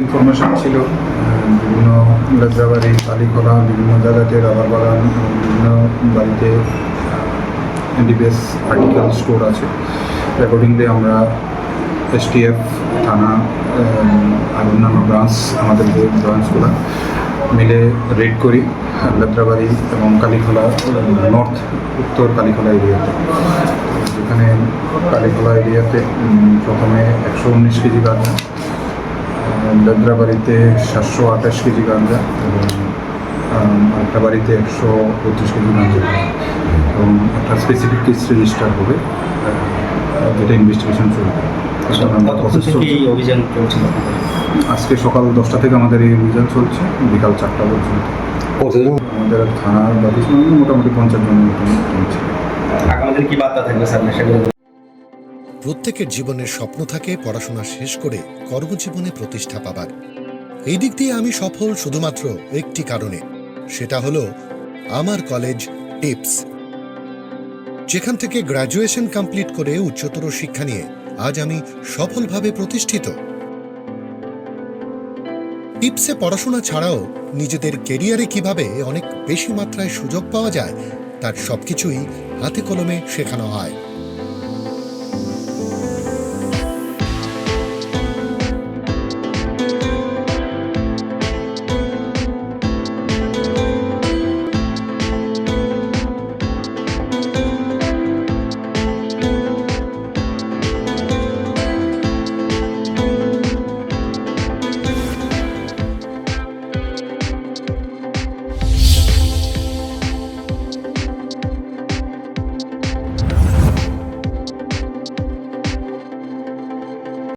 Information ছিল বিভিন্ন যাত্রাবাড়ি, কালীখোলা, বিভিন্ন জায়গাতে রাবার বাগান, বিভিন্ন বাড়িতে এনডিপিএস আর্টিকেল স্টোর আছে। অ্যাকর্ডিংলি আমরা এসটিএফ থানা আর অন্যান্য ব্রাঞ্চ, আমাদের যে ব্রাঞ্চগুলো মিলে রেড করি যাত্রাবাড়ি এবং কালীখোলা নর্থ, উত্তর কালীখোলা এরিয়াতে। যেখানে কালীখোলা এরিয়াতে প্রথমে 119 কেজি গাঁজা, যাত্রাবাড়িতে 728 কেজি গাঁজা এবং আরেকটা বাড়িতে 132 কেজি গাঁজা, এবং একটা স্পেসিফিক কেস রেজিস্টার হবে, যেটা ইনভেস্টিগেশন চলবে। অভিযান চলছিল আজকে সকাল 10টা থেকে আমাদের এই অভিযান চলছে, বিকাল 4টা পর্যন্ত। আমাদের থানার বাকি মোটামুটি 50 জনের মতন চলছে। আমাদের কি বার্তা থাকবে স্যার? প্রত্যেকের জীবনের স্বপ্ন থাকে পড়াশোনা শেষ করে কর্মজীবনে প্রতিষ্ঠা পাবার। এই দিক দিয়ে আমি সফল শুধুমাত্র একটি কারণে, সেটা হলো আমার কলেজ টিপস, যেখান থেকে গ্র্যাজুয়েশন কমপ্লিট করে উচ্চতর শিক্ষা নিয়ে আজ আমি সফলভাবে প্রতিষ্ঠিত। টিপসে পড়াশোনা ছাড়াও নিজেদের কেরিয়ারে কিভাবে অনেক বেশি মাত্রায় সুযোগ পাওয়া যায় তার সবকিছুই হাতে কলমে শেখানো হয়।